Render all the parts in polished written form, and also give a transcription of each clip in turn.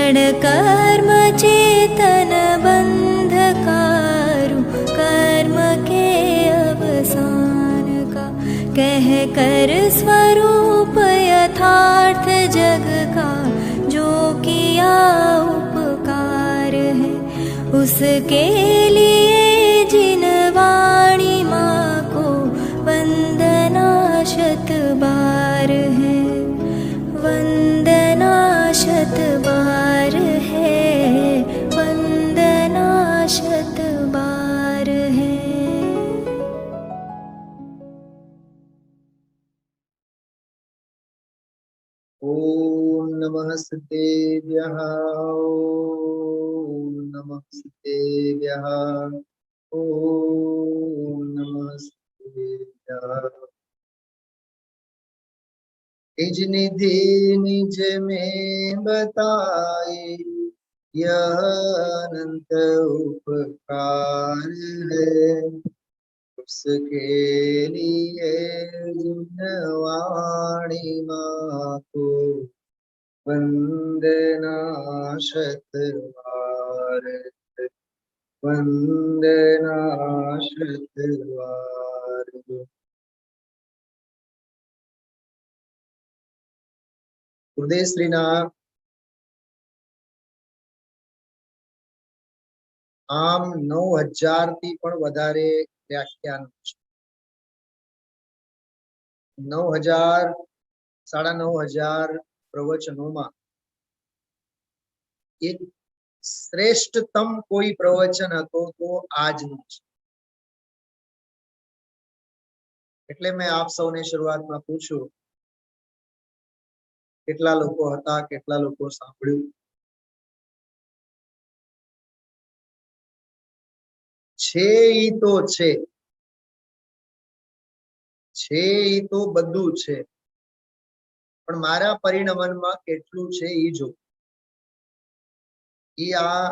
क्षण कर्म चेतन बंधकारु कर्म के अवसान का, कह कर स्वरूप यथार्थ जग का जो किया उपकार है, उसके लिए जिन वाणी माँ को वंदना शत बार है, वंदना शत बार है, वंदना शत बार है। ओम नमः सिद्धेभ्यः, ओम नमः सिद्धेभ्यः, ओम नमः सिद्धेभ्यः। निज निधि निज में बताए, यह अनंत उपकार है, उसके लिए जिन वाणी माँ को वंदना शत बार, वंदना शत बार। ઉદયશ્રીના આમ 9000 થી પણ વધારે વ્યાખ્યાન છે। 9000 9,500 પ્રવચનોમાં એક શ્રેષ્ઠતમ કોઈ પ્રવચન હતો તો આજનું છે। એટલે મેં આપ સૌને શરૂઆતમાં પૂછ્યું કેટલા લોકો હતા, કેટલા લોકો સાંભળ્યું? છે ઈ તો છે, છે ઈ તો બધું છે, પણ મારા પરિણમનમાં કેટલું છે ઈ જો। ઈ આ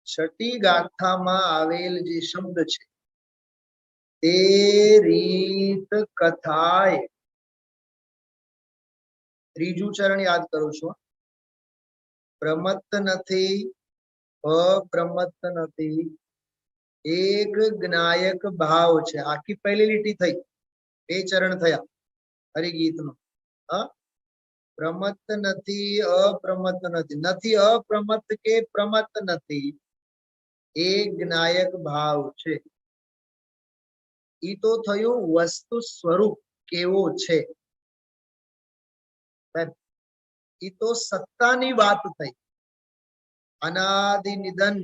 છઠ્ઠી ગાથામાં આવેલ જે શબ્દ છે તે રીત કથાય, ત્રીજું ચરણ યાદ કરું છું, પ્રમત્ત નથી, અપ્રમત્ત નથી, એક જ્ઞાયક ભાવ છે। આખી પહેલી લીટી થઈ, બે ચરણ થયા હરિગીતનો। પ્રમત્ત નથી, અપ્રમત્ત નથી, નથી અપ્રમત્ત કે પ્રમત્ત નથી, એક જ્ઞાયક ભાવ છે। ઈ તો થયું વસ્તુ સ્વરૂપ કેવો છે, ઈ તો સત્તાની વાત થઈ। અનાદિ નિધન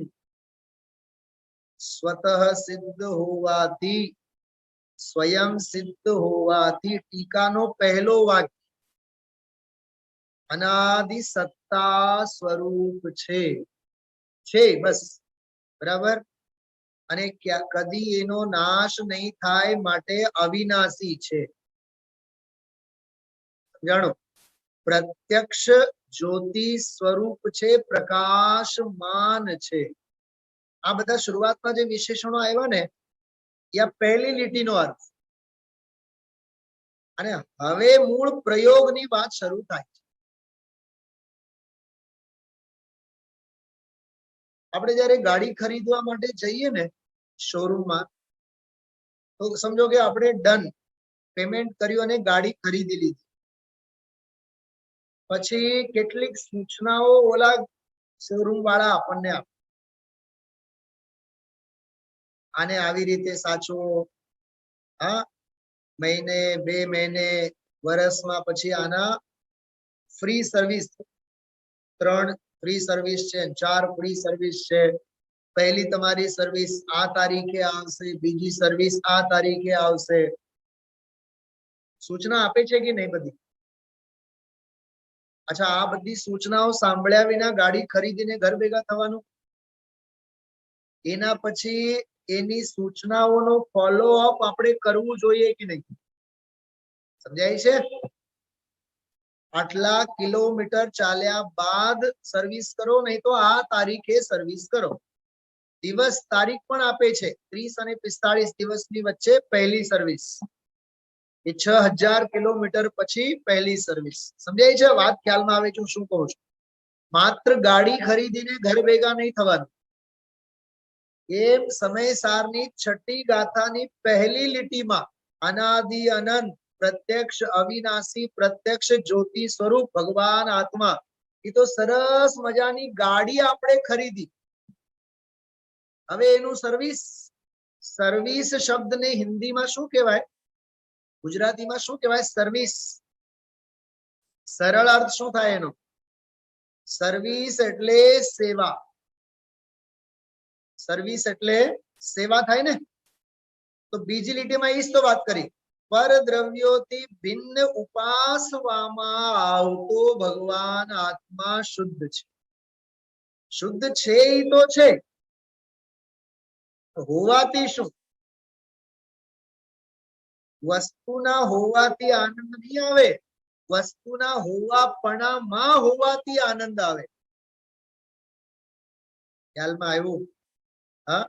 સ્વતઃ સિદ્ધ હોવાથી, સ્વયં સિદ્ધ હોવાથી, ટીકાનો પહેલો વાક્ય અનાદિ સત્તા સ્વરૂપ છે બસ, બરાબર। અને કદી એનો નાશ નહીં થાય માટે અવિનાશી છે। જાણો, પ્રત્યક્ષ જ્યોતિ સ્વરૂપ છે, પ્રકાશમાન છે। આ બધા શરૂઆતમાં જે વિશેષણો આવ્યા ને એ આ પહેલી લીટીનો અર્થ। અને હવે મૂળ પ્રયોગની વાત શરૂ થાય છે। આપણે જ્યારે ગાડી ખરીદવા માટે જઈએ ને શોરૂમમાં, તો સમજો કે આપણે ડન પેમેન્ટ કર્યું અને ગાડી ખરીદી લીધી। પછી કેટલીક સૂચનાઓ ઓલા શોરૂમ વાળા આપણને આપે, આને આવી રીતે સાચવો, હા, મહિને, 2 મહિને, વર્ષમાં પછી આના ફ્રી સર્વિસ, 3 ફ્રી સર્વિસ છે, 4 ફ્રી સર્વિસ છે। પહેલી તમારી સર્વિસ આ તારીખે આવશે, બીજી સર્વિસ આ તારીખે આવશે। સૂચના આપે છે કે નહીં બધી? અચ્છા, આ બધી સૂચનાઓ સાંભળ્યા વિના ગાડી ખરીદીને ઘર ભેગા થવાનું? એના પછી એની સૂચનાઓનો ફોલો અપ આપણે કરવું જોઈએ કે નહીં? સમજાય છે? આટલા કિલોમીટર ચાલ્યા બાદ સર્વિસ કરો, નહીં તો આ તારીખે સર્વિસ કરો। દિવસ તારીખ પણ આપે છે, 30 અને 45 દિવસની વચ્ચે પહેલી સર્વિસ। એ 6000 કિલોમીટર પછી પહેલી સર્વિસ. સમજાય છે વાત? ખ્યાલમાં આવે છે હું શું કહું છું? માત્ર ગાડી ખરીદીને ઘર ભેગા નહીં થવાનું. એમ સમય સારની છઠ્ઠી ગાથાની પહેલી લીટીમાં અનાદિ અનંત પ્રત્યક્ષ અવિનાશી પ્રત્યક્ષ જ્યોતિ સ્વરૂપ ભગવાન આત્મા, એ તો સરસ મજાની ગાડી આપણે ખરીદી. હવે એનું સર્વિસ, સર્વિસ શબ્દને હિન્દીમાં શું કહેવાય? ગુજરાતીમાં શું કહેવાય? સર્વિસ. સરળ અર્થ શું થાય એનો? સર્વિસ એટલે સેવા. સર્વિસ એટલે સેવા થાય ને. તો બીજી લીટીમાં ઈ જ તો વાત કરી. પરદ્રવ્યોથી ભિન્ન ઉપાસવામાં આવતો ભગવાન આત્મા શુદ્ધ છે. શુદ્ધ છે ઈ તો છે, હોવાથી શું? વસ્તુના હોવાથી આનંદ નહીં આવે, વસ્તુના હોવાપણામાં હોવાથી આનંદ આવે. ખ્યાલમાં આવ્યું? હા,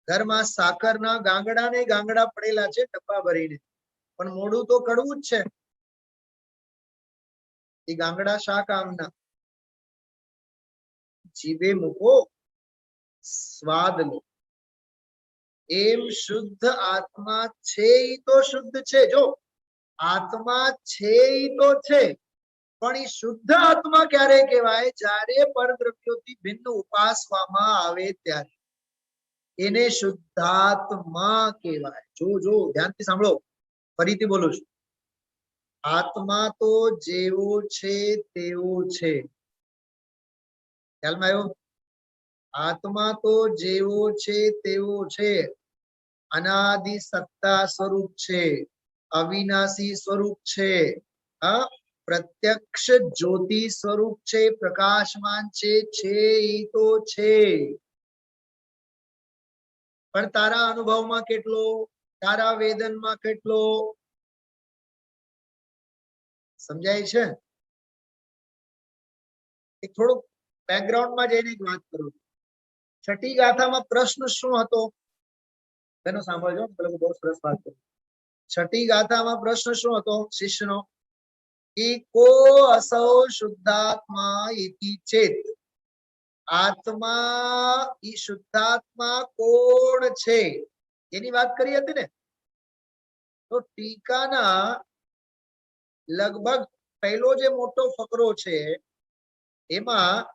ઘરમાં સાકરના ગાંગડા ને ગાંગડા પડેલા છે ડબ્બા ભરીને, પણ મોઢું તો કડવું જ છે. એ ગાંગડા શા કામના? જીભે મૂકો, સ્વાદ લો. એમ શુદ્ધ આત્મા છે ઈ તો શુદ્ધ છે. જો આત્મા છે ઈ તો છે, પણ એ શુદ્ધ આત્મા ક્યારે કહેવાય? જ્યારે પરદ્રવ્યોથી ભિન્ન ઉપાસવામાં આવે ત્યારે એને શુદ્ધાત્મા કહેવાય. જો જો ધ્યાનથી સાંભળો, ફરીથી બોલું છું. આત્મા તો જેવો છે તેવો છે. ખ્યાલમાં આવ્યો? આત્મા તો જેવો છે તેવો છે. અનાદિ સત્તા સ્વરૂપ છે, અવિનાશી સ્વરૂપ છે, પ્રત્યક્ષ જ્યોતિ સ્વરૂપ છે, પ્રકાશમાન છે ઈ તો છે. પણ તારા અનુભવમાં કેટલો, તારા વેદનમાં કેટલો? સમજાય છે? એક થોડુંક બેકગ્રાઉન્ડમાં જઈને એક વાત કરું. છઠ્ઠી ગાથામાં પ્રશ્ન શું હતો? તેનો સાંભળજો, બહુ સરસ વાત કરી. છઠ્ઠી ગાથામાં પ્રશ્ન શું હતો શિષ્યનો? કે કો અસૌ શુદ્ધાત્મા ઇતિ ચેત. આત્મા ઈ શુદ્ધાત્મા કોણ છે એની વાત કરી હતી ને. તો ટીકાના લગભગ પહેલો જે મોટો ફકરો છે એમાં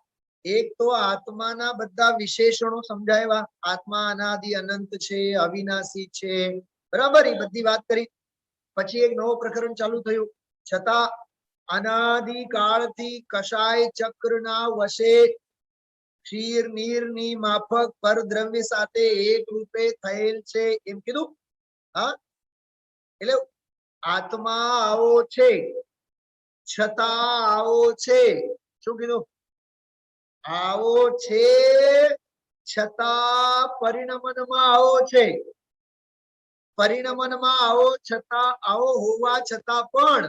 એક તો આત્માના બધા વિશેષણો સમજાવ્યા. આત્મા અનાદિ અનંત છે, અવિનાશી છે, બરાબર, એ બધી વાત કરી. પછી એક નવો પ્રકરણ ચાલુ થયું. છતાં અનાદિ કાળથી કષાય ચક્રના વશે ક્ષીર નીરની માફક પરદ્રવ્ય સાથે એક રૂપે થયેલ છે એમ કીધું. હા, એટલે આત્મા આવો છે, છતાં આવો છે. શું કીધું? આવો છે છતાં પરિણમનમાં આવો છે. પરિણમનમાં આવો છતાં, આવો હોવા છતાં પણ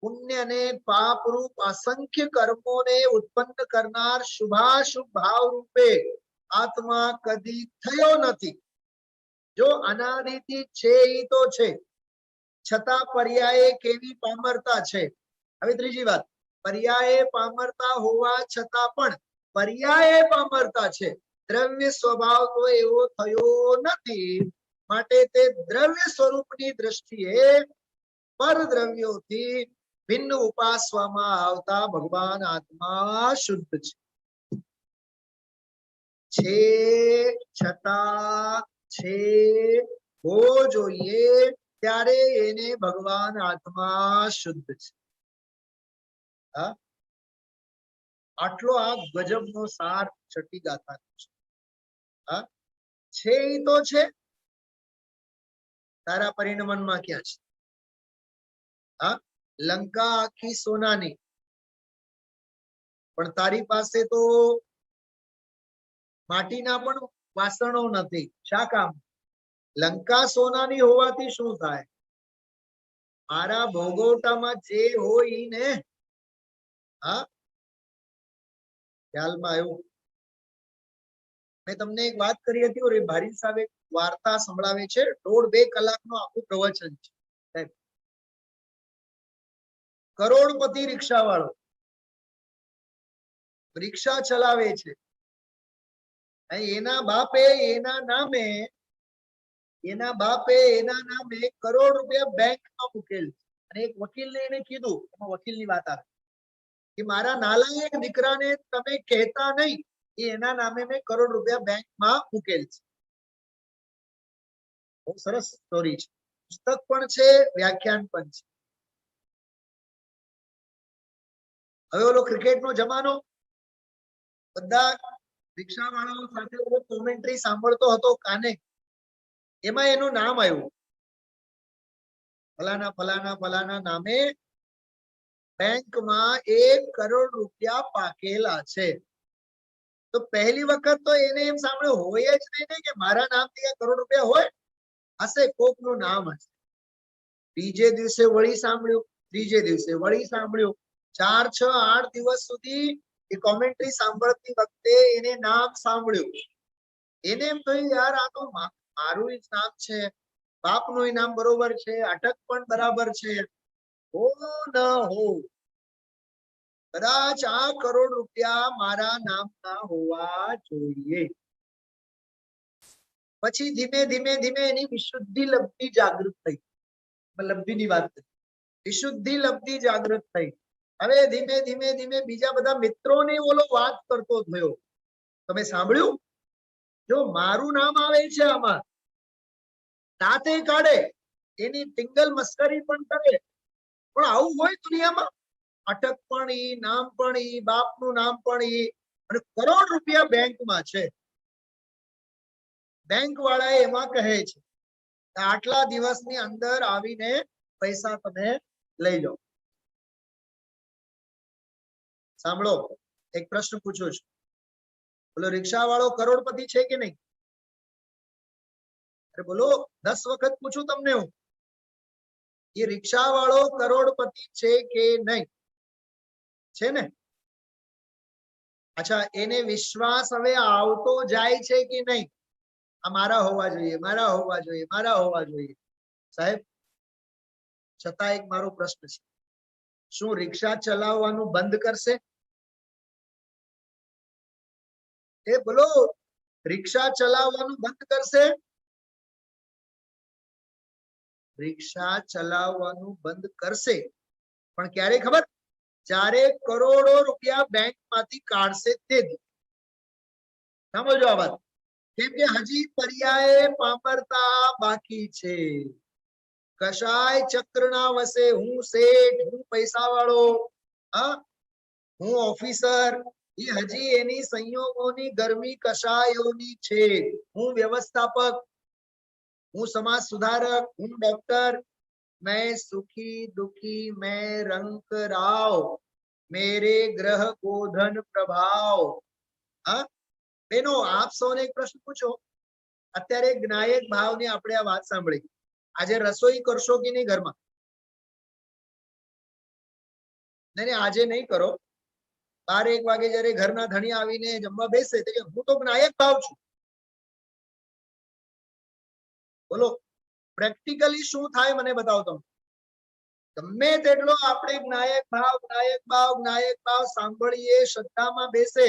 પુણ્ય ને પાપ રૂપ અસંખ્ય કર્મોને ઉત્પન્ન કરનાર શુભાશુભ ભાવ રૂપે આત્મા કદી થયો નથી. જો અનાદિથી છે ઈ તો છે, છતાં પર્યાયે કેવી પામરતા છે. હવે ત્રીજી વાત, પર્યાયે પામરતા હોવા છતાં પણ પર્યાયે પામરતા છે. દ્રવ્ય સ્વભાવ તો એવો થયો નથી, માટે તે દ્રવ્ય સ્વરૂપની દ્રષ્ટિએ પરદ્રવ્યોથી ભિન્ન ઉપાસવામાં આવતા ભગવાન આત્મા શુદ્ધ છે. છતાં છે હો જોઈએ ત્યારે એને ભગવાન આત્મા શુદ્ધ છે. આટલો આ ગજબનો સાર છઠ્ઠી ગાથા છે. ઈ તો છે, તારા પરિણમનમાં ક્યાં છે? લંકા આખી સોનાની, પણ તારી પાસે તો માટીના પણ વાસણો નથી. શા કામ? લંકા સોનાની હોવાથી શું થાય? મારા ભોગવટામાં જે હોય ઈ ને. ખ્યાલમાં આવ્યું? મેં તમને એક વાત કરી હતી, ભારી સાહેબ વાર્તા સંભળાવે છે. 1.5-2 કલાકનું આખું પ્રવચન છે. કરોડપતિ રિક્ષા વાળો રિક્ષા ચલાવે છે. એના બાપે એના નામે કરોડ રૂપિયા બેંકમાં મૂકેલ. અને એક વકીલને એને કીધું, એમાં વકીલની વાત આવે કે મારા નાલાયક દીકરાને તમે કહેતા નહીં, એના નામે મેં કરોડ રૂપિયા બેંકમાં મૂકેલ છે. બહુ સરસ સ્ટોરી છે. પુસ્તક પણ છે, વ્યાખ્યાન પણ છે. હવે ઓલો ક્રિકેટનો જમાનો, બધા રિક્ષા વાળાઓ સાથે કોમેન્ટ્રી સાંભળતો હતો કાને. એમાં એનું નામ આવ્યું, ફલાના ફલાના ફલાના નામે બેંકમાં 1 કરોડ રૂપિયા પાકેલા છે. તો પહેલી વખત તો એને એમ સાંભળ્યું હોય જ નહીં કે મારા નામથી 1 કરોડ રૂપિયા હોય, હશે, કોકનું નામ હશે. બીજે દિવસે વળી સાંભળ્યું, ત્રીજે દિવસે વળી સાંભળ્યું. 4, 6, 8 દિવસ સુધી એ કોમેન્ટ્રી સાંભળતી વખતે એને નામ સાંભળ્યું. એને એમ થયું યાર આ તો મારું જ નામ છે, બાપનું નામ બરોબર છે, અટક પણ બરાબર છે. હો ન હો, કદાચ આ કરોડ રૂપિયા મારા નામના હોવા જોઈએ. પછી ધીમે ધીમે ધીમે એની વિશુદ્ધિ લબ્ધિ જાગૃત થઈ. લબ્ધિની વાત કરી, વિશુદ્ધિ લબ્ધિ જાગૃત થઈ. હવે ધીમે ધીમે ધીમે બીજા બધા મિત્રોને ઓલો વાત કરતો થયો, તમે સાંભળ્યું, જો મારું નામ આવે છે આમાં, દાંતે કાઢે, એની ટિંગલ મસ્કરી પણ કરે. પણ આવું હોય દુનિયામાં? અટક પણ ઈ, નામ પણ ઈ, બાપનું નામ પણ ઈ, અને કરોડ રૂપિયા બેંકમાં છે. બેંક વાળા એમાં કહે છે આટલા દિવસની અંદર આવીને પૈસા તમે લઈ લો. સાંભળો, એક પ્રશ્ન પૂછું છું, બોલો રિક્ષા વાળો કરોડપતિ છે કે નહીં? અરે બોલો, 10 વખત પૂછું તમને હું, એ રિક્ષા વાળો કરોડપતિ છે કે નહીં? છે ને? અચ્છા, એને વિશ્વાસ હવે આવતો જાય છે કે નહીં? આ મારા હોવા જોઈએ, મારા હોવા જોઈએ, મારા હોવા જોઈએ. સાહેબ, છતાં એક મારો પ્રશ્ન છે, શું રિક્ષા ચલાવવાનું બંધ કરશે? એ બોલો, રિક્ષા ચલાવવાનું બંધ કરશે? રિક્ષા ચલાવવાનું બંધ કરશે, પણ ક્યારે ખબર? જ્યારે કરોડો રૂપિયા બેંકમાંથી કાઢશે તે દિવસે. સમજો આ વાત. કેમ કે હજી પર્યાય પામરતા બાકી છે. કશાય ચક્રના વસે હું શેઠ, હું પૈસા વાળો, હું ઓફિસર, એ હજી એની સંયોગોની ગરમી કશાયોની છે. હું વ્યવસ્થાપક, હું સમાજ સુધારક, હું ડોક્ટર, मैं सुखी दुखी मैं रंक राव, मेरे ग्रह गोधन प्रभाव. બેનો, આપ સૌને એક પ્રશ્ન પૂછો, અત્યારે જ્ઞાયક ભાવની આપણે આ વાત સાંભળી, આજે રસોઈ કરશો કે નહીં ઘરમાં? નહીં, આજે નહીં કરો. 12-1 વાગે જયારે ઘરના ધણી આવીને જમવા બેસે તો કે હું તો જ્ઞાયક ભાવ છું. બોલો, પ્રેક્ટિકલી શું થાય મને બતાવો તમે. ગમે તેટલો આપણે જ્ઞાયક ભાવ સાંભળીએ, શ્રદ્ધામાં બેસે,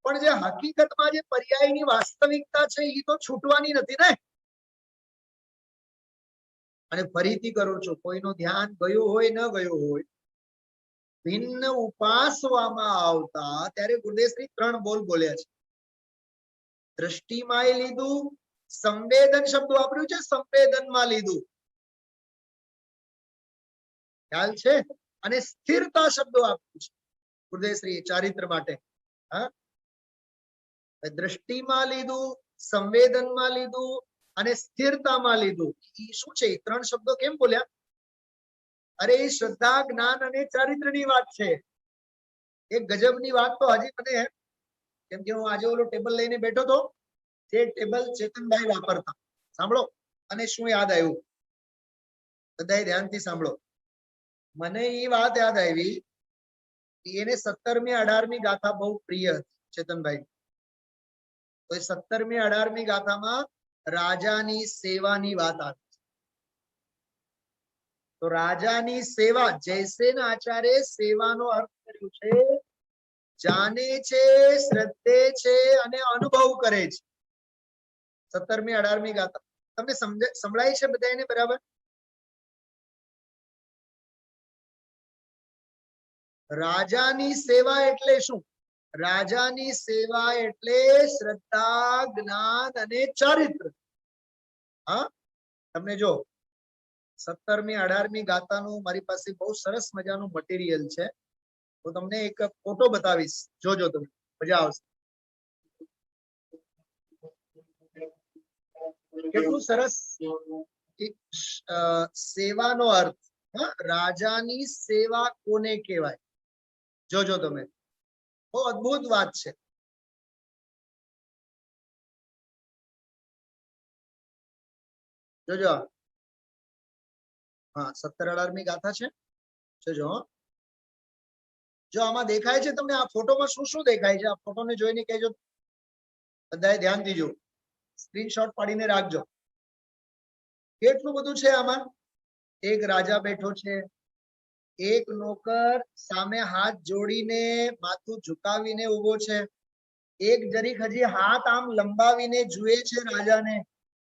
પણ જે હકીકતમાં જે પર્યાયની વાસ્તવિકતા છે એ તો છૂટવાની નથી ને. અને ફરીથી કરું છું, કોઈનું ધ્યાન ગયું હોય ન ગયું હોય, ભિન્ન ઉપાસવામાં આવતા ત્યારે ગુરુદેવશ્રી 3 બોલ બોલ્યા છે. દ્રષ્ટિમાં લીધું, સંવેદન શબ્દ વાપર્યું છે, સંવેદનમાં લીધું, ખ્યાલ છે, અને સ્થિરતા શબ્દો આપ્યું છે ગુરુદેવશ્રી ચારિત્ર માટે. દ્રષ્ટિમાં લીધું, સંવેદનમાં લીધું અને સ્થિરતામાં લીધું. એ શું છે? 3 શબ્દો કેમ બોલ્યા? અરે એ શ્રદ્ધા, જ્ઞાન અને ચારિત્રની વાત છે. એક ગજબની વાત તો હજી મને, કેમ કે હું આજે ઓલો ટેબલ લઈને બેઠો હતો, જે ટેબલ ચેતનભાઈ વાપરતા, સાંભળો. અને શું યાદ આવ્યું, બધાએ ધ્યાનથી સાંભળો. મને એ વાત યાદ આવી, એને 17મી 18મી ગાથા બહુ પ્રિય હતી ચેતનભાઈ. તો એ 17મી 18મી ગાથામાં રાજાની સેવાની વાત આવે છે. તો રાજાની સેવા, જયસેન આચાર્ય સેવાનો અર્થ કર્યો છે જાણે છે, શ્રદ્ધે છે અને અનુભવ કરે છે. 17મી 18મી ગાથા તમને સંભળાય છે બધાને બરાબર? રાજાની સેવા એટલે શું? રાજાની સેવા એટલે શ્રદ્ધા, જ્ઞાન અને ચારિત્ર. હા, તમને જો 17મી 18મી ગાથાનું મારી પાસે બહુ સરસ મજાનું મટીરિયલ છે. હું તમને એક ફોટો બતાવીશ, જોજો તમે, મજા આવશે. કેટલું સરસ સેવાનો અર્થ. રાજાની સેવા કોને કહેવાય? જોજો તમે, બહુ અદ્ભુત વાત છે. જોજો, હા 17-18મી ગાથા છે. જોજો, જો આમાં દેખાય છે તમને આ ફોટોમાં શું શું દેખાય છે? આ ફોટોને જોઈને કહેજો, બધાએ ધ્યાન દીજો, સ્ક્રીનશોટ પાડીને રાખજો. કેટલું બધું છે આમાં. એક રાજા બેઠો છે, એક નોકર સામે હાથ જોડીને માથું ઝુકાવીને ઉભો છે, એક જરીક હજી હાથ આમ લંબાવીને જુએ છે રાજાને,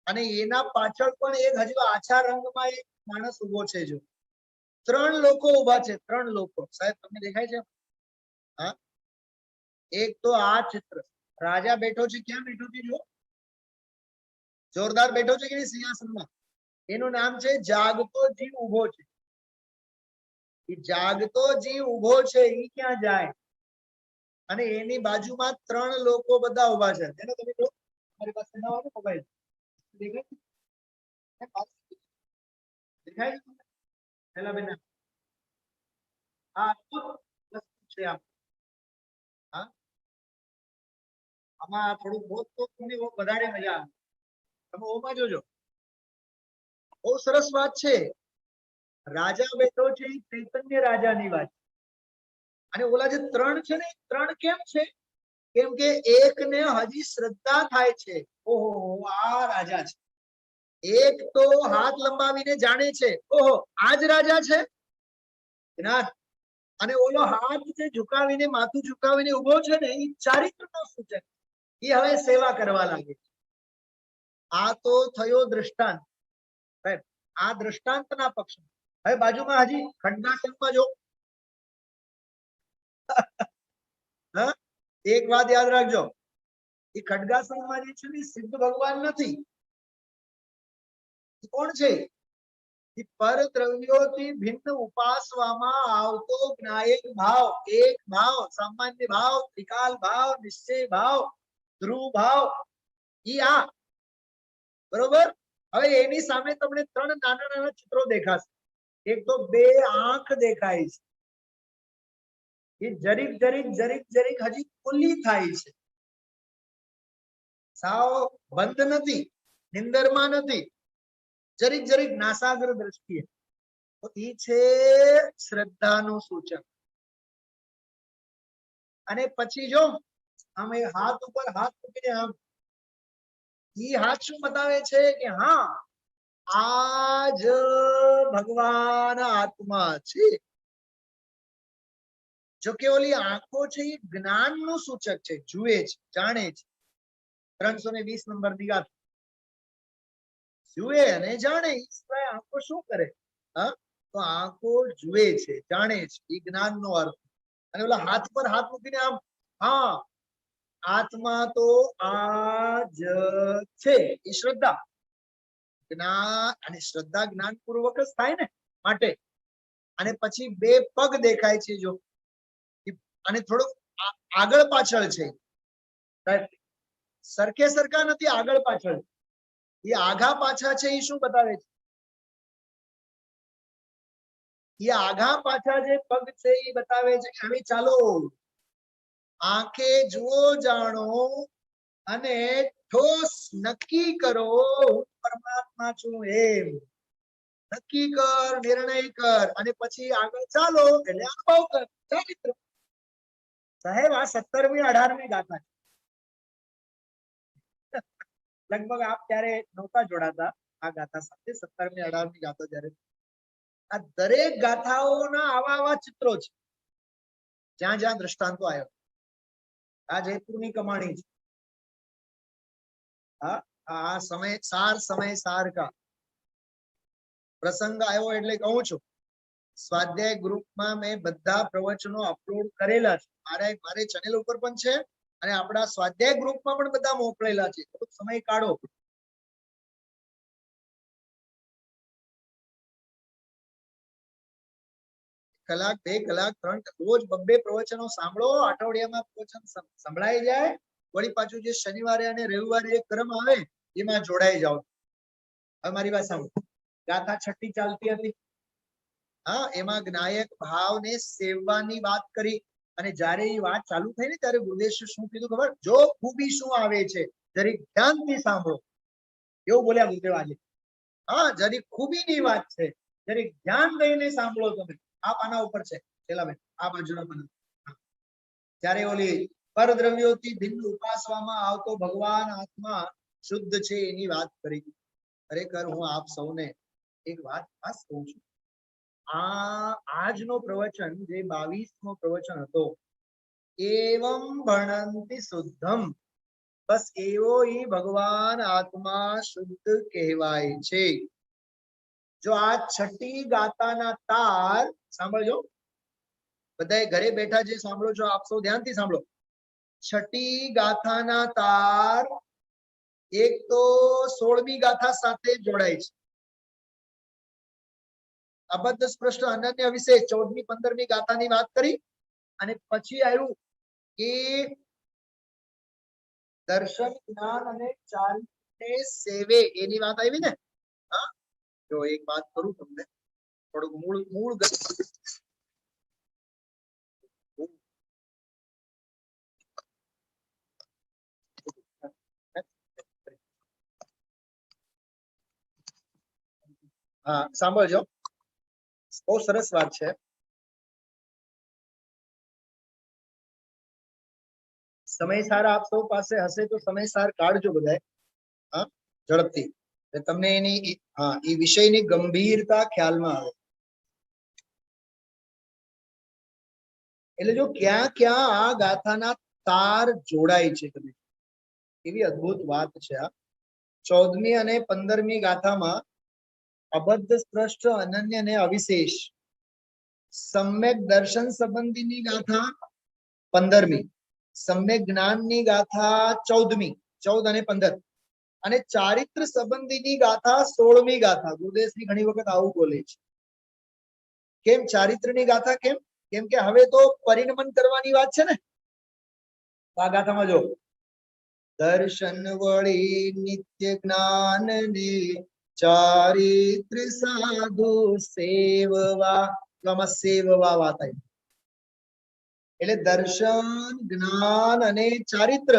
અને એના પાછળ પણ એક હજુ આછા રંગમાં એક માણસ ઉભો છે. જો 3 લોકો ઉભા છે, 3 લોકો. સાહેબ તમને દેખાય છે? હા, એક તો આ ચિત્ર, રાજા બેઠો છે. ક્યાં બેઠો છે? જો જોરદાર બેઠો છે કે સિંહાસનમાં. એનું નામ છે જાગતો જીવ ઉભો છે. એ જાગતો જીવ ઉભો છે, એ ક્યાં જાય? અને એની બાજુમાં 3 લોકો બધા ઉભા છે. જેને તમે જો, તમારી પાસે ના હોય મોબાઈલ, દેખાય છે? પેલા બેન આ છે આમ. હા, આમાં થોડું બહુ તમને વધારે મજા આવે. તમે ઓમાં જોજો, બહુ સરસ વાત છે. રાજા બેઠો છે, ચૈતન્ય રાજાની વાત. અને ઓલા જે 3 છે ને, 3 કેમ છે? કેમ કે એકને હજી શ્રદ્ધા થાય છે, ઓહો આ રાજા છે. એક તો હાથ લંબાવીને જાણે છે, ઓહો આ જ રાજા છે. અને ઓલો હાથ જે ઝુકાવીને, માથું ઝુકાવીને ઉભો છે ને, એ ચારિત્રનો સૂચક. એ હવે સેવા કરવા લાગે છે. આ તો થયો દ્રષ્ટાંત. આ દ્રષ્ટાંતના પક્ષમાં. હવે બાજુમાં હજી ખંડાસનમાં જો, એક વાત યાદ રાખજો, એ ખડગાસનમાં જે છે ને સિદ્ધ ભગવાન નથી. કોણ છે? પર દ્રવ્યોથી ભિન્ન ઉપાસવામાં આવતો જ્ઞાયક ભાવ, એક ભાવ, સામાન્ય ભાવ, ત્રિકાલ ભાવ, નિશ્ચય ભાવ, ધ્રુવ ભાવ. ઈ આ બરોબર. હવે એની સામે તમને 3 નાના નાના ચિત્રો દેખાશે. એક તો 2 આંખ દેખાય છે, એ જરીક જરીક જરીક જરીક હજી ખુલ્લી થાય છે, સાવ બંધ નથી, નિંદરમાં નથી, જરીક જરીક નાસાગ્ર દ્રષ્ટિએ. તો એ છે શ્રદ્ધાનું સૂચક. અને પછી જો આમ એ હાથ ઉપર હાથ મૂકીને આમ, ઈ હાથ શું બતાવે છે? કે હા આજ ભગવાન આત્મા છે. જો કે ઓલી આંખો છે એ જ્ઞાનનું સૂચક છે, જુએ છે, જાણે છે. 320 નંબરની વાત. જુએ અને જાણે, આંખો શું કરે? હા, તો આંખો જુએ છે, જાણે છે, એ જ્ઞાનનો અર્થ. અને ઓલા હાથ પર હાથ મૂકીને આમ, હા આત્મા તો આ જ છે, એ શ્રદ્ધા. જ્ઞાન અને શ્રદ્ધા જ્ઞાન પૂર્વક જ થાય ને, માટે. અને પછી 2 પગ દેખાય છે જો, અને થોડુંક આગળ પાછળ છે. સરખે સરખા નથી, આગળ પાછળ. એ આઘા પાછા છે. એ શું બતાવે છે? એ આઘા પાછા જે પગ છે એ બતાવે છે કે હવે ચાલો આંખે જુઓ, જાણો અને ઠોસ નક્કી કરો હું પરમાત્મા છું એમ. નક્કી કર, નિર્ણય કર, અને પછી આગળ ચાલો એટલે અનુભવ કર. ચારિત્ર. સાહેબ આ 17મી 18મી ગાથા છે. લગભગ આપ ત્યારે નહોતા જોડાતા આ ગાથા સાથે, 17મી 18મી ગાથા જયારે, આ દરેક ગાથાઓના આવા આવા ચિત્રો છે જ્યાં જ્યાં દ્રષ્ટાંતો આવ્યો. આ જયપુરની કમાણી છે. હા, આ સમય સાર કા પ્રસંગ આવ્યો એટલે કહું છું, સ્વાધ્યાય ગ્રુપમાં મેં બધા પ્રવચનો અપલોડ કરેલા છે. મારે ચેનલ ઉપર પણ છે અને આપણા સ્વાધ્યાય ગ્રુપમાં પણ બધા મોકલેલા છે. થોડોક સમય કાઢો. કલાક, 2 કલાક, 3 રોજ 2 પ્રવચનો સાંભળો. અઠવાડિયામાં પ્રવચન સંભળાઈ જાય. વળી પાછું જે શનિવારે અને રવિવારે એક ક્રમ આવે એમાં જોડાઈ જાઓ. હવે મારી વાત સાંભળો. ગાથા 6ઠ્ઠી ચાલતી હતી. હા, એમાં જ્ઞાયક ભાવને સેવવાની વાત કરી અને જ્યારે એ વાત ચાલુ થઈ ને ત્યારે ગુરુદેશે શું કીધું ખબર? જો ખૂબી શું આવે છે જરીક ધ્યાનથી સાંભળો, એવું બોલ્યા ગુરુદેવ આજે. હા, જરીક ખૂબીની વાત છે, જરીક ધ્યાન દઈને સાંભળો. તમે આ પાના ઉપર છે પેલા બેન, આ બાજુના પાના. ત્યારે ઓલી પરદ્રવ્યોથી ભિન્ન ઉપાસવામાં આવતો ભગવાન આત્મા શુદ્ધ છે એની વાત કરી. ખરેખર હું આપ સૌને એક વાત ખાસ કહું છું. આજનો પ્રવચન જે 22મો પ્રવચન હતો, એવમ ભણંતિ શુદ્ધમ, બસ એવો ઈ ભગવાન આત્મા શુદ્ધ કહેવાય છે. જો આ 6ઠ્ઠી ગાથાના તાર સાંભળજો, બધાએ ઘરે બેઠા જે સાંભળો છો આપ સૌ ધ્યાનથી સાંભળો. 6ઠ્ઠી ગાથાના તાર એક તો 16મી ગાથા સાથે જોડાય છે. અબદ્ધ સ્પષ્ટ અનન્ય વિશેષ 14મી 15મી ગાથાની વાત કરી અને પછી આવ્યું કે દર્શન, જ્ઞાન અને ચારિત્ર્ય સેવે એની વાત આવી ને. હા, જો એક વાત કરું તમને, થોડુંક મૂળ હા સાંભળજો, બહુ સરસ વાત છે. સમયસાર આપ સૌ પાસે હશે તો સમયસાર કાઢજો બધાએ. હા, ઝડપથી, તમને એની એ વિષયની ગંભીરતા ખ્યાલમાં આવે. એટલે જો ક્યાં ક્યાં આ ગાથાના તાર જોડાય છે, તમે એવી અદ્ભુત વાત છે. આ 14મી અને 15મી ગાથામાં અબદ્ધ સ્પષ્ટ અનન્ય અને અવિશેષ સમ્યક દર્શન સંબંધીની ગાથા 15મી, સમ્યક જ્ઞાનની ગાથા 14મી, 14 અને 15, અને ચારિત્ર સંબંધીની ગાથા 16મી ગાથા. ગુરુદેવશ્રી ઘણી વખત આવું બોલે છે. કેમ ચારિત્રની ગાથા? કેમ કે હવે તો પરિણમન કરવાની વાત છે ને. આ ગાથામાં જો દર્શન વળી નિત્ય જ્ઞાન ને ચારિત્ર સાધુ સેવવા, આમાં સેવવા વાત આવી. એટલે દર્શન, જ્ઞાન અને ચારિત્ર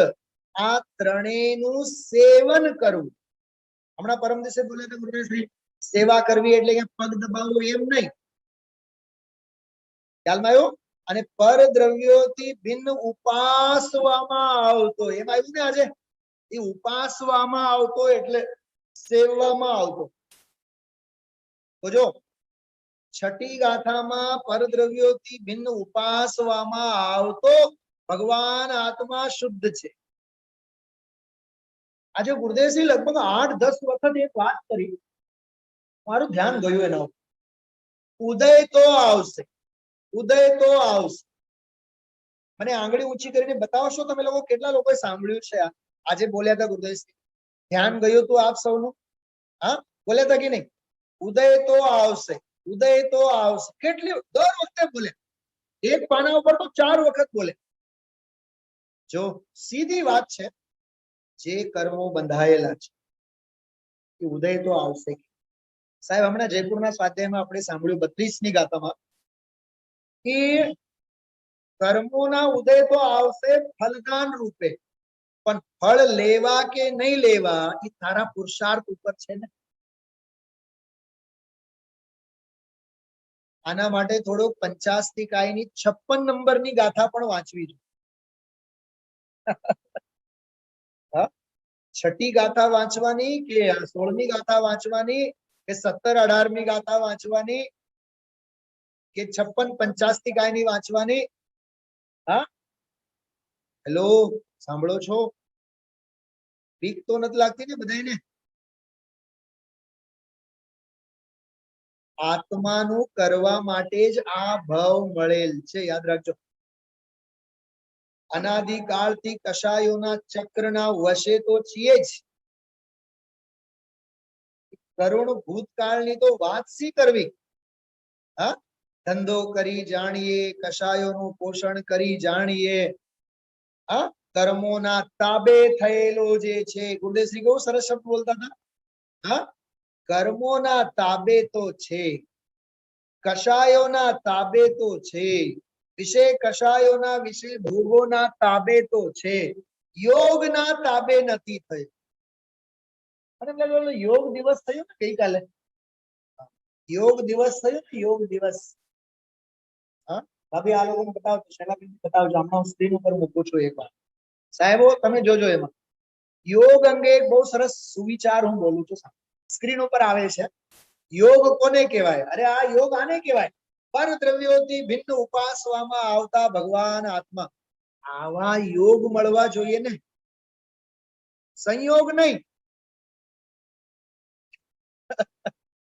આ ત્રણેયનું સેવન કરવું. હમણાં પરમ દિવસે બોલ્યા હતા ગુરુદેવશ્રી, સેવા કરવી એટલે કે પગ દબાવવું એમ નહીં. ખ્યાલમાં આવ્યો? અને પરદ્રવ્યોથી ભિન્ન ઉપાસવામાં આવતો, એમ આવ્યું ને આજે. એ ઉપાસવામાં આવતો એટલે સેવવામાં આવતો. તો જો 6ઠ્ઠી ગાથામાં પરદ્રવ્યોથી ભિન્ન ઉપાસવામાં આવતો ભગવાન આત્મા શુદ્ધ છે. આજે ગુરુદેવશ્રી લગભગ 8-10 વખત એક વાત કરી, મારું ધ્યાન ગયું એના ઉપર. ઉદય તો આવશે, ઉદય તો આવશે. મને આંગળી ઊંચી કરીને બતાવશો તમે લોકો કેટલા લોકોએ સાંભળ્યું છે? આજે બોલ્યા હતા ગુરુદેવશ્રી, ધ્યાન ગયું હતું આપ સૌનું? હા, બોલ્યા હતા કે નહીં? ઉદય તો આવશે, ઉદય તો આવશે. કેટલી દર વખતે બોલે, એક પાના ઉપર તો 4 વખત બોલે. જો સીધી વાત છે, જે કર્મો બંધાયેલા છે એ ઉદય તો આવશે. સાહેબ, હમણાં જયપુરના સ્વાધ્યાયમાં આપણે સાંભળ્યું 32મી ગાથામાં કે કર્મોના ઉદય તો આવશે ફલદાન રૂપે, પણ ફળ લેવા કે નહીં લેવા એ તારા પુરુષાર્થ ઉપર છે ને. આના માટે થોડોક 50 ની 56 નંબરની ગાથા પણ વાંચવી જોઈએ. छठी गाथा वांचवानी के 16મી गाथा वांचवानी के 17-18મી गाथा वांचवानी के 56-85 ગાયની વાંચવાની? હા, હેલો, સાંભળો છો? બીક તો નથી લાગતી ને બધાને? આત્માનું કરવા માટે જ આ ભાવ મળેલ છે, યાદ રાખજો. અનાદિકાળથી કશાયોના ચક્રના વશે તો છીએ જ. કરુણ ભૂતકાળની તો વાત સી કરવી. હા, ધંધો કરી જાણીએ, કશાયોનું પોષણ કરી જાણીએ. હા, કર્મોના તાબે થયેલો જે છે, ગુરુદેવશ્રી બહુ સરસ શબ્દ બોલતા હતા. હા, કર્મોના તાબે તો છે, કશાયોના તાબે તો છે, વિષય કશાયોના વિષય ભોગોના તાબે તો છે, યોગના તાબે નથી થયો. અને યોગ દિવસ થયો ને ગઈકાલે, યોગ દિવસ થયો ને, યોગ દિવસ. હા, ભાભી આ લોકોને બતાવજો, શૈલાબેન બતાવજો, હમણાં હું સ્ક્રીન ઉપર મૂકું છું એકવાર. સાહેબો તમે જોજો, એમાં યોગ અંગે એક બહુ સરસ સુવિચાર હું બોલું છું, સ્ક્રીન ઉપર આવે છે. યોગ કોને કહેવાય? અરે આ યોગ આને કહેવાય, પર દ્રવ્યોથી ભિન્ન ઉપાસવામાં આવતા ભગવાન આત્મા. આવા યોગ મળવા જોઈએ ને, સંયોગ નહીં.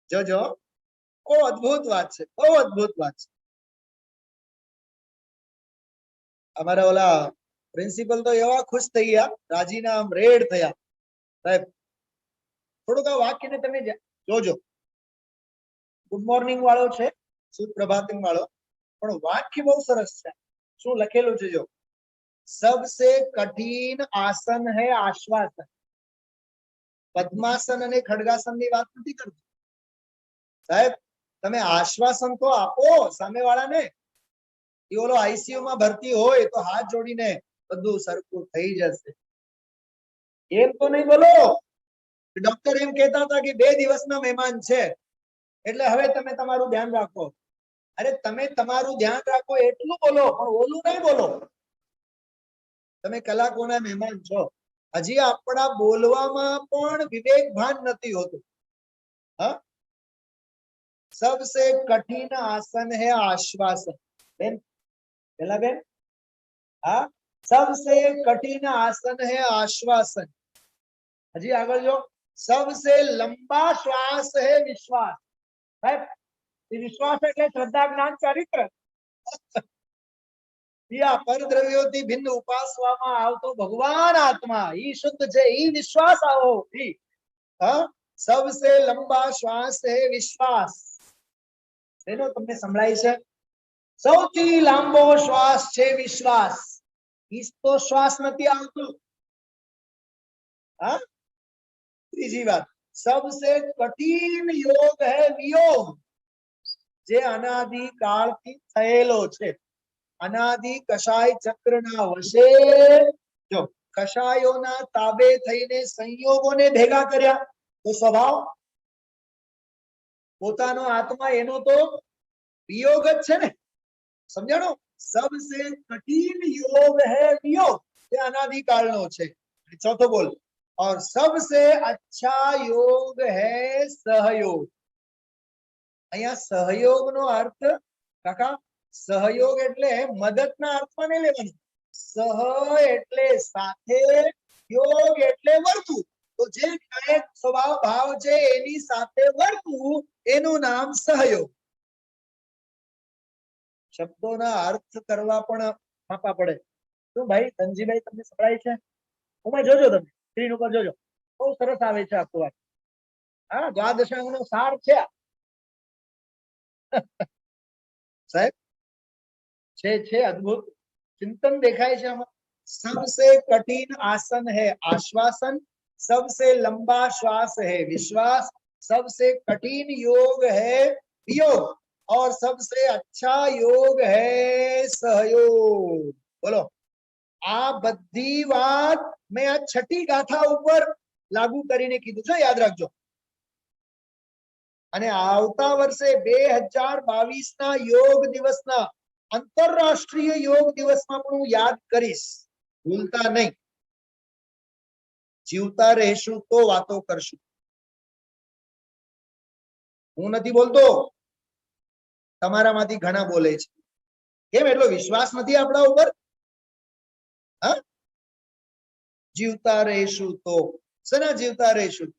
જોજો, બહુ અદ્ભુત વાત છે, બહુ અદ્ભુત વાત છે. અમારા ઓલા પ્રિન્સિપલ તો એવા ખુશ થઈ ગયા, રાજીના આમ રેડ થયા. સાહેબ થોડુંક આ વાક્યને તમે જોજો. ગુડ મોર્નિંગ વાળો છે, સુપ્રભાતમ વાળો, પણ વાક્ય બહુ સરસ છે. શું લખેલું છે જો? સબસે કઠિન આસન હૈ આશ્વાસન. પદ્માસન અને ખડગાસન ની વાત નથી કરતો સાહેબ. તમે આશ્વાસન તો આપો સામેવાળાને. એ ઓલો આઈસીયુ માં ભરતી હોય તો હાથ જોડીને બધું સરખું થઈ જશે એમ તો નહીં બોલો. ડોક્ટર એમ કહેતા હતા કે 2 દિવસના મહેમાન છે, એટલે હવે તમે તમારું ધ્યાન રાખો. અરે તમે તમારું ધ્યાન રાખો એટલું બોલો, પણ ઓલું નહીં બોલો. તમે કલાકોના મહેમાન છો, હજી આપણા બોલવામાં પણ વિવેક ભાન નથી હોતું. હા, सबसे कठिन आसन है आश्वासन. बेन પેલા બેન, હા, सबसे कठिन आसन है आश्वासन. હજી આગળ જો, सबसे लंबा श्वास है विश्वास. સાહેબ વિશ્વાસ એટલે શ્રદ્ધા જ્ઞાન ચારિત્ર. પરદ્રવ્યોથી ભિન્ન ઉપાસવામાં આવતો ભગવાન આત્મા ઈ શુદ્ધ છે, ઈ વિશ્વાસ આવો. હા, सबसे लंबा श्वास है विश्वास. એનો તમને સંભળાય છે? સૌથી લાંબો શ્વાસ છે વિશ્વાસ. ઈ તો શ્વાસ નથી આવતો. હા, ત્રીજી વાત, सबसे कठिन योग है वियोग. જે અનાદિ કાળથી થયેલો છે. અનાદિ કશાય ચક્રના વશે, જો કશાયોના તાબે થઈને સંયોગોને ભેગા કર્યા તો સ્વભાવ પોતાનો આત્મા એનો તો વિયોગ જ છે ને. સમજાણો? सबसे कठिन योग है वियोग, જે અનાદિકાળનો છે. ચોથો બોલ, और सबसे अच्छा योग है सहयोग. અહીંયા સહયોગનો અર્થ કાકા, સહયોગ એટલે મદદના અર્થમાં નહીં લેવાનું. સહ એટલે સાથે, યોગ એટલે વર્તવું. તો જે કાયક સ્વભાવ ભાવ છે એની સાથે વર્તવું, એનું નામ સહયોગ. શબ્દોના અર્થ કરવા પણ ફાંફા પડે. શું ભાઈ ધનજીભાઈ તમને સંભળાય છે? ઉમા જોજો, તમે સ્ક્રીન ઉપર જોજો, બહુ સરસ આવે છે આખું વાત. હા, દ્વાદશાંગનો સાર છે સાહેબ. છે અદ્ભુત चिंतन देखाय છે આમાં. सबसे कठिन आसन है आश्वासन, सबसे लंबा श्वास है विश्वास, सबसे कठिन योग है वियोग, और सबसे अच्छा योग है सहयोग. बोलो, આ બધી વાત મેં આ છઠ્ઠી ગાથા ઉપર લાગુ કરીને કીધું છે, યાદ રાખજો. અને આવતા વર્ષે 2022 ના યોગ દિવસના આંતરરાષ્ટ્રીય યોગ દિવસમાં પણ હું યાદ કરીશ, ભૂલતા નહીં. જીવતા રહેશું તો વાતો કરશું. હું નથી બોલતો, તમારામાંથી ઘણા બોલે છે. કેમ? એટલો વિશ્વાસ નથી આપણા ઉપર. હા, જીવતા રહેશું તો સના જીવતા રહેશું.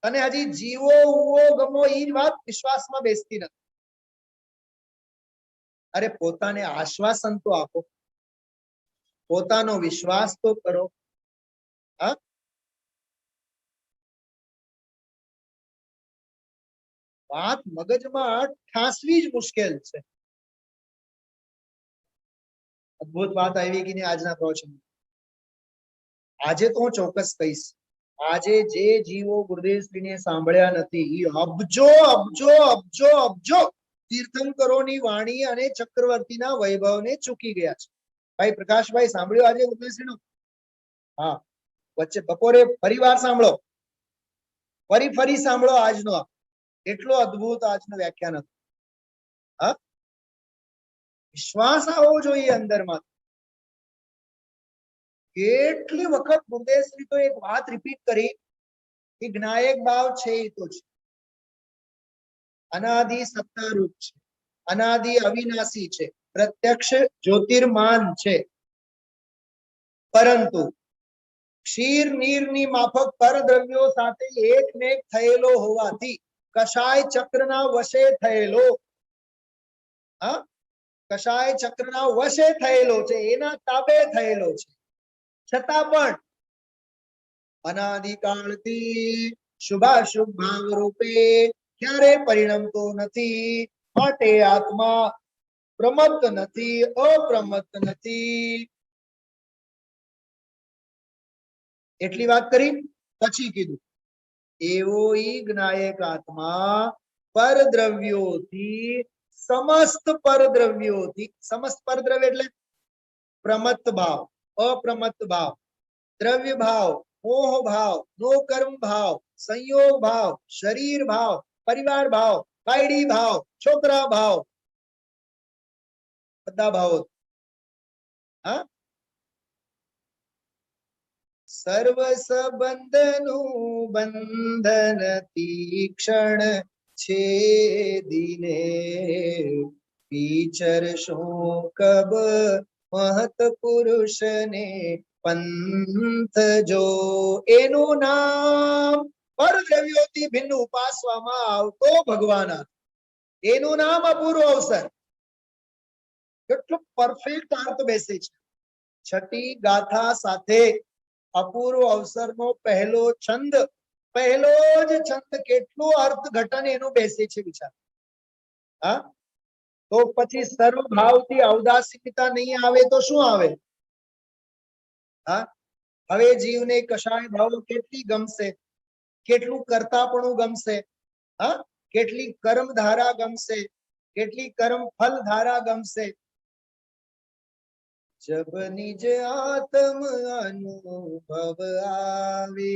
અને હજી જીવો ઉવો ગમો એ વાત વિશ્વાસમાં બેસતી નથી. અરે પોતાને આશ્વાસન તો આપો, પોતાનો વિશ્વાસ તો કરો. હા, વાત મગજમાં ઠાસવી જ મુશ્કેલ છે. અદભુત વાત આવી કે આજના પ્રવચન. આજે તો હું ચોક્કસ કહીશ, આજે જે જીવો ગુરુદેવશ્રીને સાંભળ્યા નથી એ અબજો અબજો અબજો અબજો તીર્થંકરોની વાણી અને ચક્રવર્તીના વૈભવને ચૂકી ગયા છે. ભાઈ પ્રકાશભાઈ સાંભળ્યું આજે ગુરુદેવશ્રીનું? હા, વચ્ચે બપોરે ફરીવાર સાંભળો, ફરી સાંભળો આજનો. એટલો અદભુત આજનું વ્યાખ્યાન હતું. હા, વિશ્વાસ આવવો જોઈએ અંદરમાં. કેટલી વખત ગુરુદેવશ્રી તો એક વાત રિપીટ કરી કે જ્ઞાયક ભાવ છે એ તો છે, અનાદિ સત્તારૂપ છે, અનાદિ અવિનાશી છે, પ્રત્યક્ષ જ્યોતિર્માન છે. પરંતુ ક્ષીર નીરની માફક પરદ્રવ્યો સાથે એકમેક થયેલો હોવાથી કષાય ચક્રના વશે થયેલો, હા, કષાય ચક્રના વશે થયેલો છે, એના તાબે થયેલો છે, છતાં પણ અનાદિકાળથી શુભાશુભ ભાવ રૂપે ક્યારે પરિણમતો નથી. માટે આત્મા પ્રમત્ત નથી, અપ્રમત્ત નથી. એટલી વાત કરી. પછી કીધું એવો ઈ જ્ઞાયક આત્મા પરદ્રવ્યોથી, સમસ્ત પરદ્રવ્યોથી, સમસ્ત પરદ્રવ્ય એટલે પ્રમત્ત ભાવ, અપ્રમત્ત ભાવ, દ્રવ્ય ભાવ, મોહ ભાવ, નો કર્મ ભાવ, સંયોગ ભાવ, શરીર ભાવ, પરિવાર ભાવ, કાયડી ભાવ, છોકરા ભાવ, બધા ભાવો. હા, સર્વ સંબંધનું બંધન તીક્ષણ છે દિને, વિચર શું કબ મહત પુરુષને પંથ જો. એનું નામ પરદ્રવ્યોથી ભિન્ન ઉપાસવામાં આવતો ભગવાન, એનું નામ અપૂર્વ અવસર. કેટલો પરફેક્ટ અર્થ બેસે છે. છઠ્ઠી ગાથા સાથે અપૂર્વ અવસરનો પહેલો છંદ, પહેલો જ છંદ કેટલું અર્થઘટન એનું બેસે છે વિચાર. હા, તો પછી સર્વભાવથી અવદાસીનતા નહીં આવે તો શું આવે? હા, હવે જીવને કશાય ભાવ કેટલી ગમશે, કેટલું કરતાપણું ગમશે, હા, કેટલી કર્મ ધારા ગમશે, કેટલી કર્મ ફલ ધારા ગમશે. જબ નિજ આત્મ અનુભવ આવે,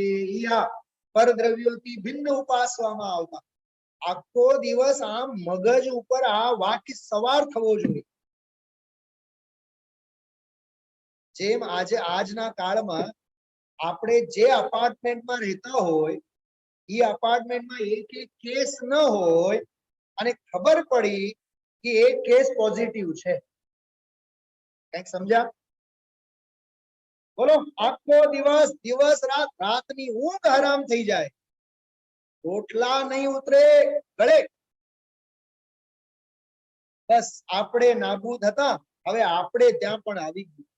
પરદ્રવ્યોથી ભિન્ન ઉપાસવામાં આવતા. આખો દિવસ આમ મગજ ઉપર આ વાક્ય સવાર થવો જોઈએ. જેમ આજે આજના કાળમાં આપણે જે અપાર્ટમેન્ટમાં રહેતા હોય એ અપાર્ટમેન્ટમાં એક એક કેસ ન હોય અને ખબર પડી કે એક કેસ પોઝિટિવ છે. કઈક સમજ્યા? બોલો, આખો દિવસ, દિવસ રાત, રાતની ઊંઘ હરામ થઈ જાય, રોટલા નહીં ઉતરે ગળે. બસ આપણે નાબૂદ હતા, હવે આપણે ત્યાં પણ આવી ગયું.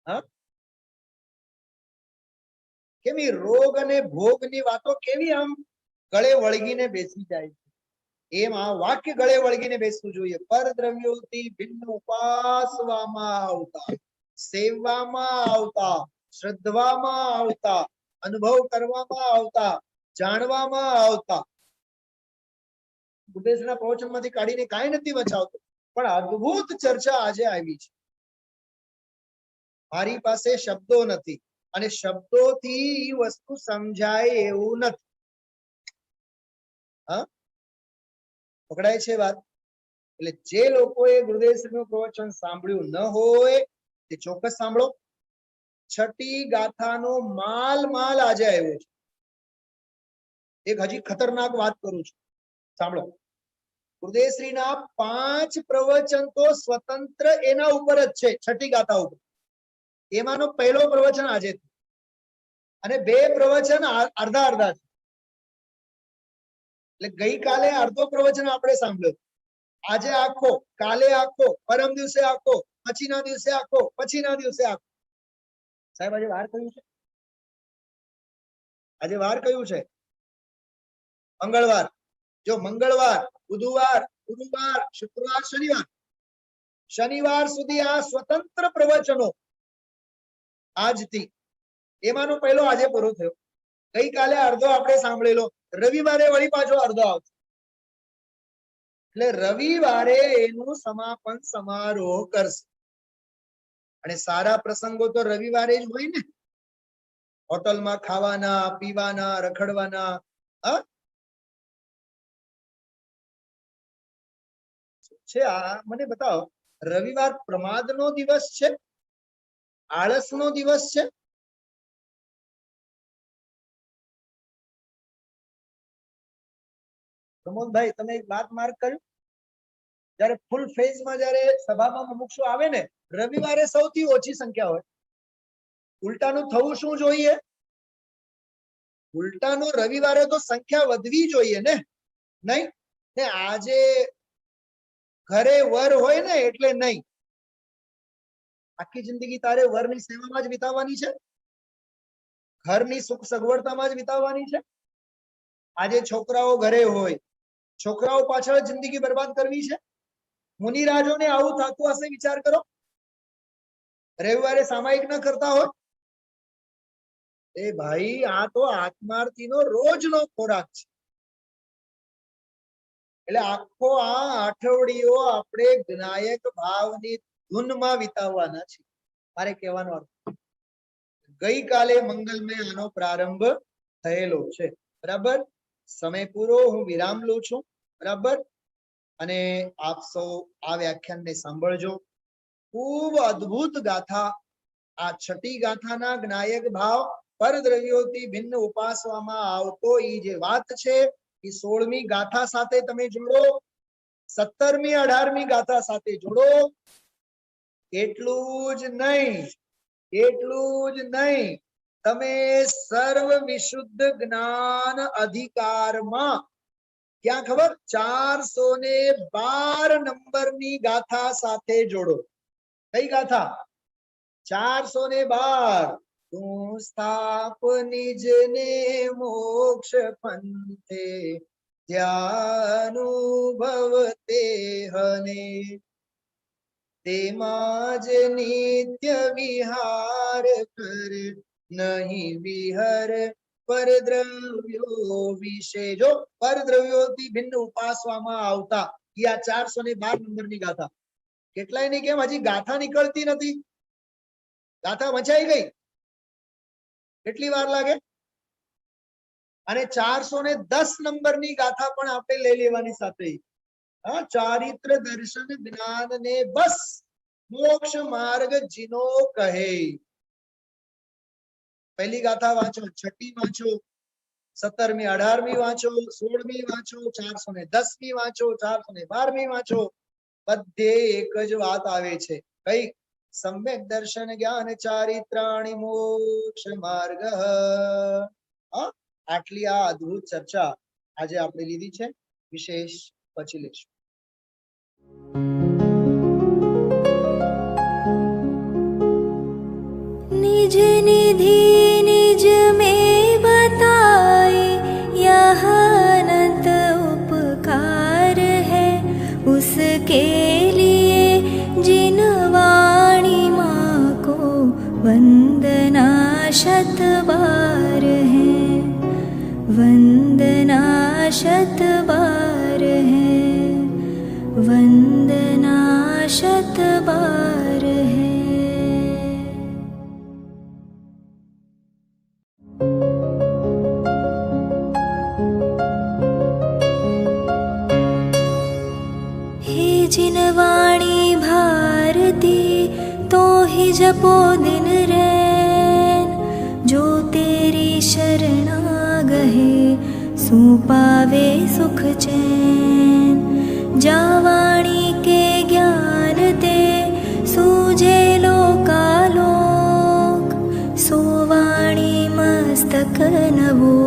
હા, કેવી રોગ અને ભોગની વાતો કેવી આમ ગળે વળગીને બેસી જાય છે. એમ આ વાક્ય ગળે વળગીને બેસવું જોઈએ. પરદ્રવ્યોથી ભિન્ન ઉપાસવામાં આવતા, સેવવામાં આવતા, શ્રદ્ધવામાં આવતા, અનુભવ કરવામાં આવતા, જાણવામાં આવતા. ગુરુદેવના પ્રવચનમાંથી કાઢીને કાંઈ નથી બચાવતો, પણ અદ્ભુત ચર્ચા આજે આવી છે. મારી પાસે શબ્દો નથી અને શબ્દોથી વસ્તુ સમજાય એવું નથી. હા, પકડાય છે વાત? એટલે જે લોકોએ ગુરુદેવશ્રીનું પ્રવચન સાંભળ્યું ન હોય તે ચોક્કસ સાંભળો. છઠ્ઠી ગાથાનો માલ આજે આવ્યો છે. એક હજી ખતરનાક વાત કરું છું, સાંભળો. ગુરુદેવશ્રીના 5 પ્રવચન તો સ્વતંત્ર એના ઉપર જ છે, છઠ્ઠી ગાથા ઉપર. એમાંનો પહેલો પ્રવચન આજે છે અને 2 પ્રવચન અડધા છે. એટલે ગઈકાલે અડધો પ્રવચન આપણે સાંભળ્યો, આજે આખો, કાલે આખો, પરમ દિવસે આખો, પછીના દિવસે આખો, પછીના દિવસે આખો. સાહેબ આજે વાર કયું છે? આજે વાર કયું છે? મંગળવાર. જો મંગળવાર, બુધવાર, ગુરુવાર, શુક્રવાર, શનિવાર સુધી આ સ્વતંત્ર પ્રવચનો આજથી. એમાંનો પહેલો આજે પૂરો થયો. ગઈકાલે અડધો આપણે સાંભળેલો, રવિવારે વળી પાછો અડધો આવશે. એટલે રવિવારે એનું સમાપન સમારોહ કરશે. અને સારા પ્રસંગો તો રવિવારે જ હોય ને. હોટલમાં ખાવાના, પીવાના, રખડવાના. છે આ મને બતાવો, રવિવાર પ્રમાદનો દિવસ છે, આળસનો દિવસ છે? પ્રમોદભાઈ, તમે એક વાત માર્ક કર્યું, જયારે ફૂલ ફેઝમાં જયારે સભામાં મુમુક્ષુ આવે ને, રવિવારે સૌથી ઓછી સંખ્યા હોય. ઉલટાનું થવું શું જોઈએ? ઉલટાનું રવિવારે તો સંખ્યા વધવી જોઈએ ને, નહીં? ને આજે ઘરે વર હોય ને એટલે નહીં. આખી જિંદગી તારે વરની સેવામાં જ વિતાવવાની છે, ઘરની સુખ સગવડતામાં જ વિતાવવાની છે. આજે છોકરાઓ ઘરે હોય, છોકરાઓ પાછળ જિંદગી બરબાદ કરવી છે. મુનિરાજોને આવું થતું હશે, વિચાર કરો. રવિવારે સામાયિક ન કરતા હોય. એ ભાઈ, આ તો આત્માર્થીનો રોજનો ખોરાક છે. એટલે આખો આ અઠવાડિયો આપણે જ્ઞાયક ભાવની ધૂનમાં વિતાવવાના છે. મારે કહેવાનો અર્થ, ગઈકાલે મંગલમય આનો પ્રારંભ થયેલો છે, બરાબર. સમય પૂરો, હું વિરામ લઉં છું, બરાબર. અને આપ સૌ આ વ્યાખ્યાનને સાંભળજો. ખૂબ અદ્ભુત ગાથા. આ છઠ્ઠી ગાથાના જ્ઞાયક ભાવ પરદ્રવ્યોથી ભિન્ન ઉપાસવામાં આવતો એ જે વાત છે, એ 16મી ગાથા સાથે તમે જોડો, 17મી 18મી ગાથા સાથે જોડો. એટલું જ નહીં, તમે સર્વ વિશુદ્ધ જ્ઞાન અધિકારમાં, ક્યાં ખબર, 412 નંબરની ગાથા સાથે જોડો. કઈ ગાથા? 412. તું સ્થાપ નિજને મોક્ષ પંથે, ધ્યાનુભવતે હને, તેમાં જ નિત્ય વિહાર કર, નહીં વિહર પરદ્રવ્યો વિશે. જો પરદ્રવ્યોથી ભિન્ન ઉપાસવામાં આવતા એ આ 412 નંબરની ગાથા. કેટલાય ની કેમ હજી ગાથા નીકળતી નથી? ગાથા વંચાઈ ગઈ? કેટલી વાર લાગે? અને 410 નંબરની ગાથા પણ આપણે લઈ લેવાની સાથે. ચારિત્ર દર્શન જ્ઞાન ને બસ મોક્ષ માર્ગ જીનો કહે. પહેલી ગાથા વાંચો, છઠ્ઠી વાંચો, 17મી 18મી વાંચો, 16મી વાંચો, 410મી વાંચો, 412મી વાંચો. બધે એક જ વાત આવે છે, કઈ? સમ્યક દર્શન જ્ઞાન ચારિત્રાણી મોક્ષ માર્ગ. આટલી આ અદ્ભુત ચર્ચા આજે આપણે લીધી છે. વિશેષ પછી લઈશું. निज निधि निज में बताए, यह अनंत उपकार है उसके लिए जिन वाणी माँ को वंदना शत बार है, वंदना शत बार है, वंदना शत बार है. जिन वाणी भारती तो ही जपो दिन रे, शरणागहे सुपावे सुख चैन जावाणी के ज्ञान ते सूझे लोकालोक सोवाणी मस्तक नवो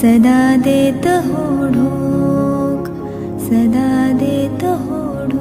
सदा देत हो ढोक सदा देत हो ढोक।